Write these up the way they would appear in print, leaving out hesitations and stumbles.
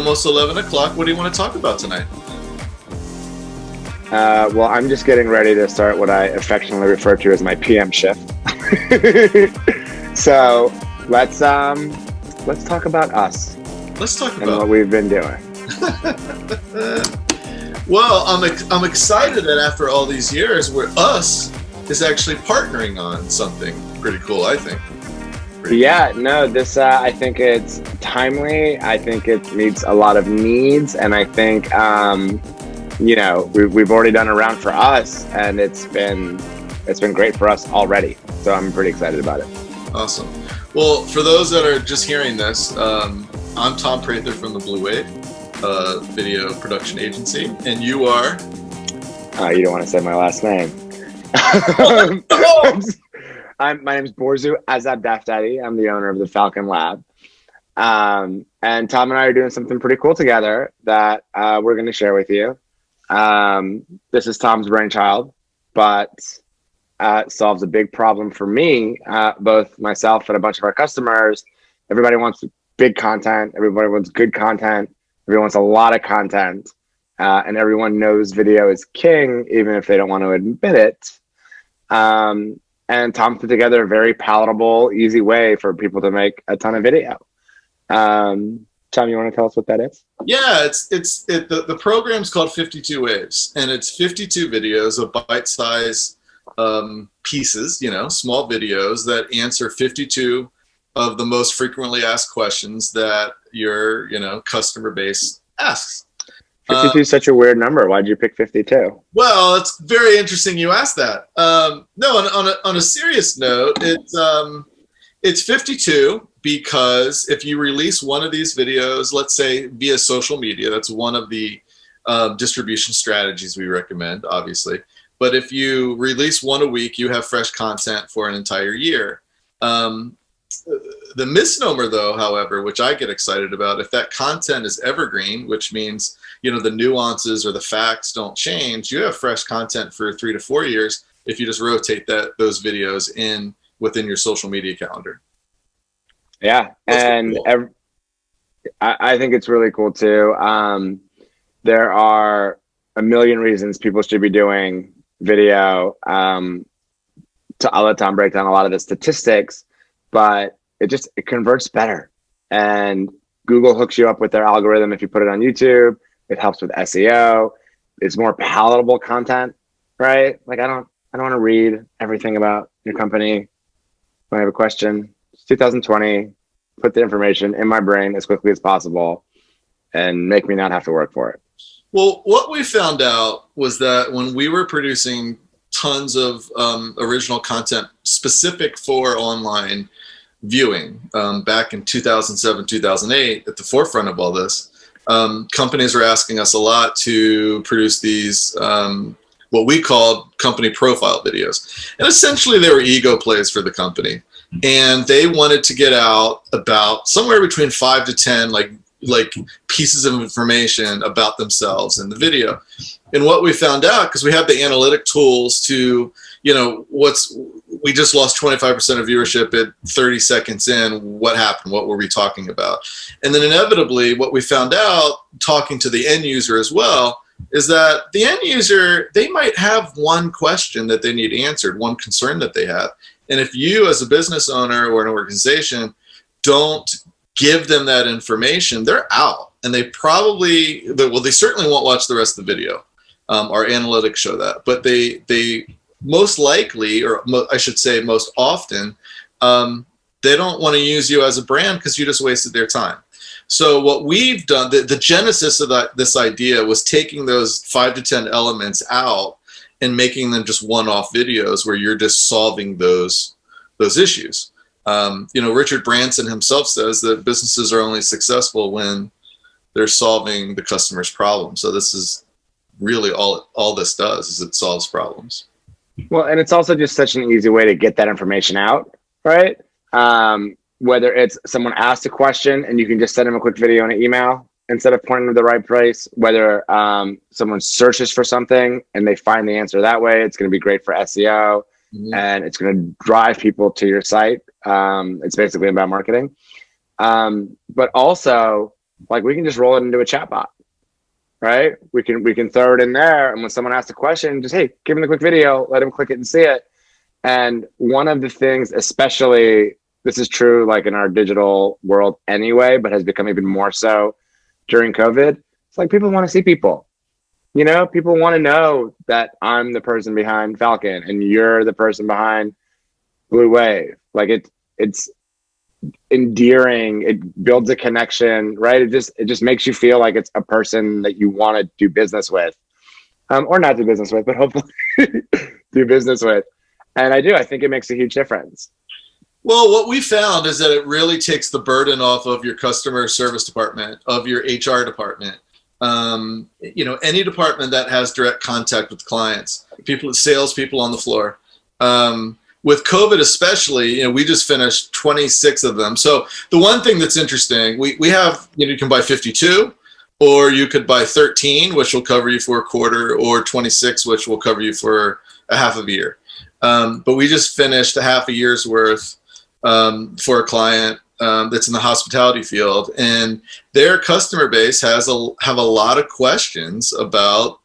almost 11 o'clock. What do you want to talk about tonight? Well, I'm just getting ready to start what I affectionately refer to as my PM shift. So let's talk about us. Let's talk and about what we've been doing. Well, I'm excited that after all these years, where us is actually partnering on something pretty cool. I think. This I think it's timely. I think it meets a lot of needs, and I think we've already done a round for us, and it's been great for us already. So I'm pretty excited about it. Awesome. Well, for those that are just hearing this, I'm Tom Prather from the Blue Wave video production agency, and you are. You don't want to say my last name. My name is Borzu Azab Daftadi. I'm the owner of the Falcon Lab. And Tom and I are doing something pretty cool together that we're going to share with you. This is Tom's brainchild, but solves a big problem for me, both myself and a bunch of our customers. Everybody wants big content. Everybody wants good content. Everyone wants a lot of content. And everyone knows video is king, even if they don't want to admit it. And Tom put together a very palatable, easy way for people to make a ton of video. Tom, you want to tell us what that is? Yeah, the program's called 52 Waves, and it's 52 videos of bite-sized pieces, small videos that answer 52 of the most frequently asked questions that your, customer base asks. 52 is such a weird number. Why'd you pick 52? Well, it's very interesting you asked that. No, on a serious note, it's 52 because if you release one of these videos, let's say via social media, that's one of the distribution strategies we recommend, obviously. But if you release one a week, you have fresh content for an entire year. The misnomer, though, however, which I get excited about, if that content is evergreen, which means the nuances or the facts don't change, you have fresh content for 3 to 4 years if you just rotate those videos within your social media calendar. Yeah, and cool. I think it's really cool too. There are a million reasons people should be doing video. I'll let Tom break down a lot of the statistics, but it converts better. And Google hooks you up with their algorithm if you put it on YouTube. It helps with SEO. It's more palatable content, right? Like I don't want to read everything about your company. When I have a question, it's 2020. Put the information in my brain as quickly as possible and make me not have to work for it. Well, what we found out was that when we were producing tons of original content specific for online viewing back in 2007, 2008, at the forefront of all this, companies were asking us a lot to produce these what we called company profile videos. And essentially they were ego plays for the company. And they wanted to get out about somewhere between 5 to 10 like pieces of information about themselves in the video. And what we found out, because we have the analytic tools to, we just lost 25% of viewership at 30 seconds in. What happened? What were we talking about? And then inevitably, what we found out, talking to the end user as well, is that the end user, they might have one question that they need answered, one concern that they have. And if you as a business owner or an organization don't give them that information, they're out. And they certainly won't watch the rest of the video. Our analytics show that. But they most likely, or I should say most often, they don't want to use you as a brand because you just wasted their time. So what we've done, the genesis of this idea was taking those 5 to 10 elements out and making them just one-off videos where you're just solving those issues. Richard Branson himself says that businesses are only successful when they're solving the customer's problem. So this is really all this does is it solves problems. Well, and it's also just such an easy way to get that information out, right? Whether it's someone asked a question and you can just send them a quick video and an email instead of pointing them to the right place, whether someone searches for something and they find the answer that way, it's going to be great for SEO. And it's going to drive people to your site. It's basically about marketing. But also, like we can just roll it into a chatbot, right? We can throw it in there, and when someone asks a question, just, hey, give them the quick video, let them click it and see it. And one of the things, especially, this is true like in our digital world anyway, but has become even more so during COVID. It's like people want to see people. People want to know that I'm the person behind Falcon and you're the person behind Blue Wave. Like it's endearing. It builds a connection, right? It just makes you feel like it's a person that you want to do business with, or not do business with, but hopefully do business with. And I think it makes a huge difference. Well, what we found is that it really takes the burden off of your customer service department, of your HR department. Any department that has direct contact with clients, salespeople on the floor. With COVID especially, we just finished 26 of them. So the one thing that's interesting, we have, you can buy 52, or you could buy 13, which will cover you for a quarter, or 26, which will cover you for a half of a year. But we just finished a half a year's worth for a client that's in the hospitality field, and their customer base have a lot of questions about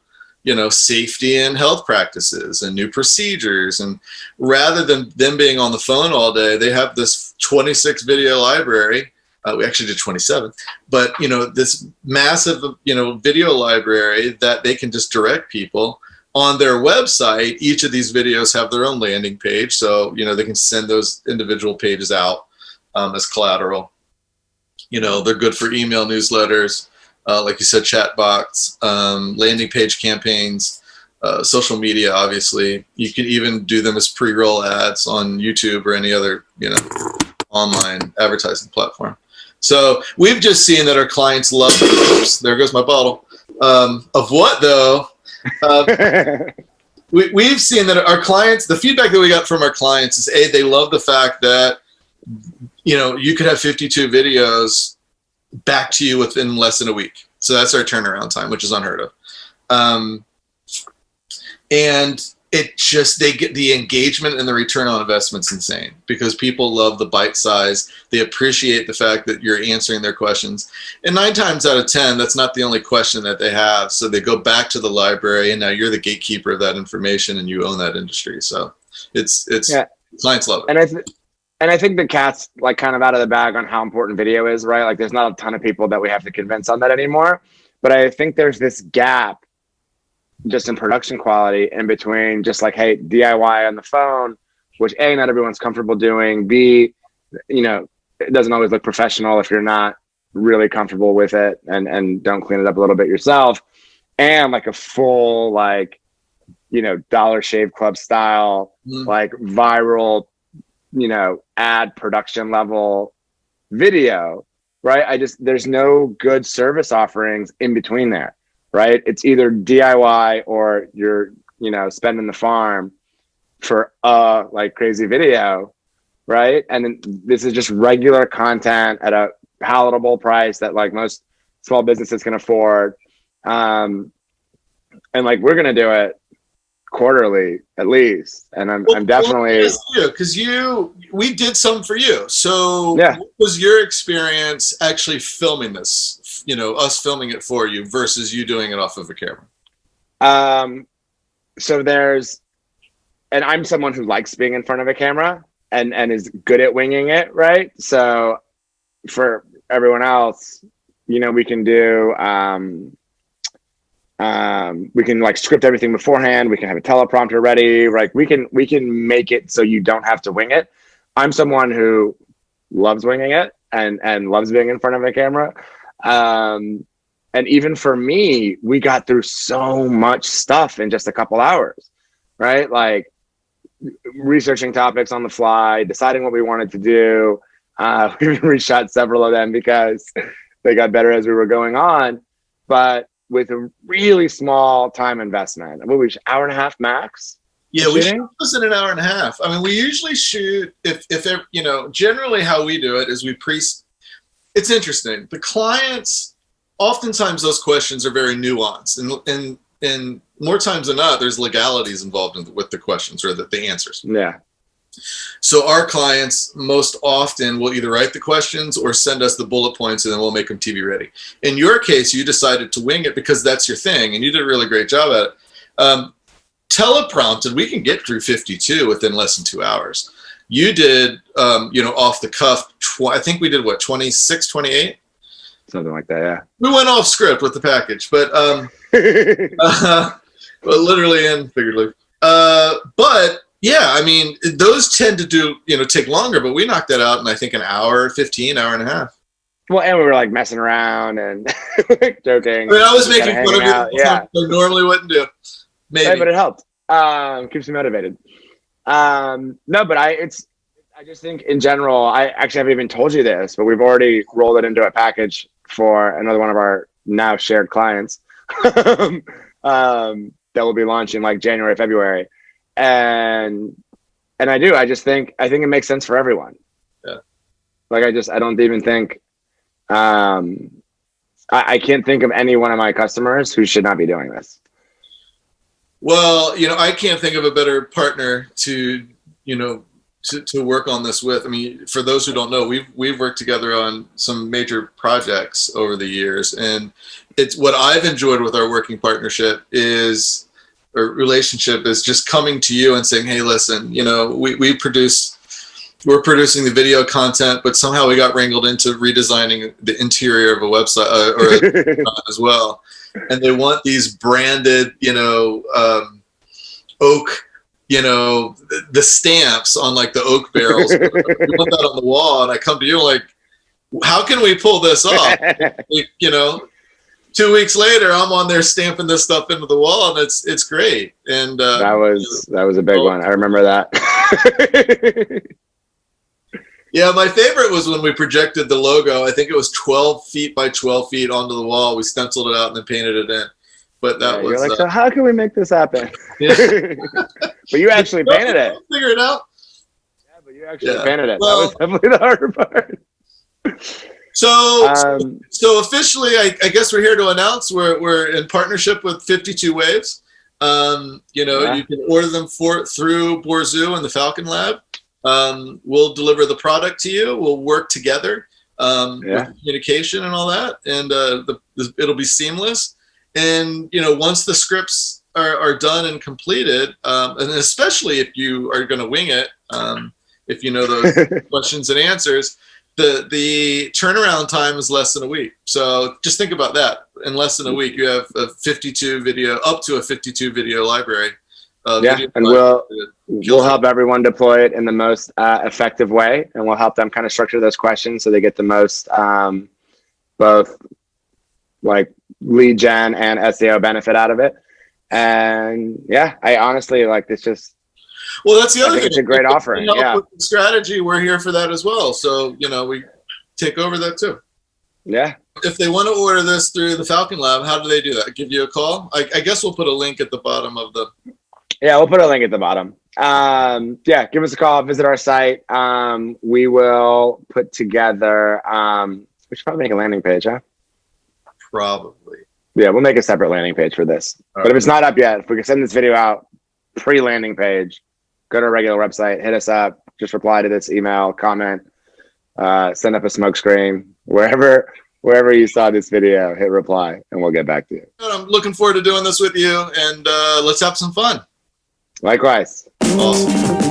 safety and health practices and new procedures. And rather than them being on the phone all day, they have this 26 video library. We actually did 27, but this massive video library that they can just direct people on their website. Each of these videos have their own landing page, so they can send those individual pages out as collateral. They're good for email newsletters, like you said, chat bots, landing page campaigns, social media. Obviously, you can even do them as pre-roll ads on YouTube or any other online advertising platform. So we've just seen that our clients love. Oops, there goes my bottle. Of what though? We've seen that our clients, the feedback that we got from our clients is, they love the fact that you could have 52 videos back to you within less than a week. So that's our turnaround time, which is unheard of. And they get the engagement and the return on investment's insane, because people love the bite size. They appreciate the fact that you're answering their questions. And 9 times out of 10, that's not the only question that they have. So they go back to the library, and now you're the gatekeeper of that information and you own that industry. So it's clients love it. And I think the cat's like kind of out of the bag on how important video is, right? Like there's not a ton of people that we have to convince on that anymore. But I think there's this gap just in production quality in between just like, hey, DIY on the phone, which A, not everyone's comfortable doing. B, it doesn't always look professional if you're not really comfortable with it and don't clean it up a little bit yourself. And like a full, like, Dollar Shave Club style, like viral, ad production level video, right? There's no good service offerings in between there, right? It's either DIY or you're, spending the farm for like crazy video, right? And then this is just regular content at a palatable price that like most small businesses can afford. And like, we're going to do it quarterly at least, and I'm definitely, because we did some for you. So yeah. What was your experience actually filming this? Us filming it for you versus you doing it off of a camera. So and I'm someone who likes being in front of a camera and is good at winging it, right? So for everyone else, we can do we can like script everything beforehand. We can have a teleprompter ready. Like we can make it so you don't have to wing it. I'm someone who loves winging it and loves being in front of a camera. And even for me, we got through so much stuff in just a couple hours, right? Like researching topics on the fly, deciding what we wanted to do. We reshot several of them because they got better as we were going on. But with a really small time investment. What was hour and a half max? Yeah, we shoot this in an hour and a half. I mean, we usually shoot if generally how we do it is it's interesting. The clients, oftentimes those questions are very nuanced, and more times than not, there's legalities involved with the questions or the answers. Yeah. So our clients most often will either write the questions or send us the bullet points, and then we'll make them TV ready. In your case, you decided to wing it because that's your thing, and you did a really great job at it. Teleprompted, we can get through 52 within less than 2 hours. You did, off the cuff, I think we did what, 26, 28? Something like that, yeah. We went off script with the package, but but literally and figuratively. But yeah, I mean, those tend to take longer, but we knocked that out in, I think, an hour, 15, hour and a half. Well, and we were like messing around and joking. I mean, I was making fun of it. Yeah. I normally wouldn't do. Maybe. Hey, but it helped. Keeps me motivated. No, but I just think in general, I actually haven't even told you this, but we've already rolled it into a package for another one of our now shared clients that will be launching like January, February. And I think it makes sense for everyone. Yeah. Like I don't even think, I can't think of any one of my customers who should not be doing this. Well, I can't think of a better partner to work on this with. I mean, for those who don't know, we've worked together on some major projects over the years, and it's what I've enjoyed with our working partnership is, or relationship, is just coming to you and saying, hey, listen, we're producing the video content, but somehow we got wrangled into redesigning the interior of a website as well. And they want these branded, oak, the stamps on like the oak barrels. We want that on the wall. And I come to you like, how can we pull this off? 2 weeks later, I'm on there stamping this stuff into the wall, and it's great. And that was a big one. I remember that. Yeah, my favorite was when we projected the logo. I think it was 12 feet by 12 feet onto the wall. We stenciled it out and then painted it in. But that was you're like, so how can we make this happen? Yeah. But you actually painted it. Figure it out. Yeah, but you actually painted it. Well, that was definitely the harder part. So officially, I guess we're here to announce we're in partnership with 52 Waves. You can order them through Borzu and the Falcon Lab. We'll deliver the product to you. We'll work together with communication and all that, and it'll be seamless. And once the scripts are done and completed, and especially if you are going to wing it, if you know those questions and answers, the turnaround time is less than a week. So just think about that. In less than a week, you have up to a 52 video library. And we'll help everyone deploy it in the most effective way, and we'll help them kind of structure those questions so they get the most both like lead gen and SEO benefit out of it. And yeah, I honestly like this. Just that's the other thing. It's a great offering. Yeah, with the strategy, we're here for that as well. So we take over that too. Yeah. If they want to order this through the Falcon Lab, how do they do that? Give you a call? I guess we'll put a link at the bottom of the. Yeah, we'll put a link at the bottom. Give us a call, visit our site. We will put together, we should probably make a landing page, huh? Probably. Yeah, we'll make a separate landing page for this. But if it's not up yet, if we can send this video out pre-landing page, go to our regular website, hit us up, just reply to this email, comment, send up a smoke screen, wherever you saw this video, hit reply, and we'll get back to you. I'm looking forward to doing this with you, and let's have some fun. Likewise. Awesome.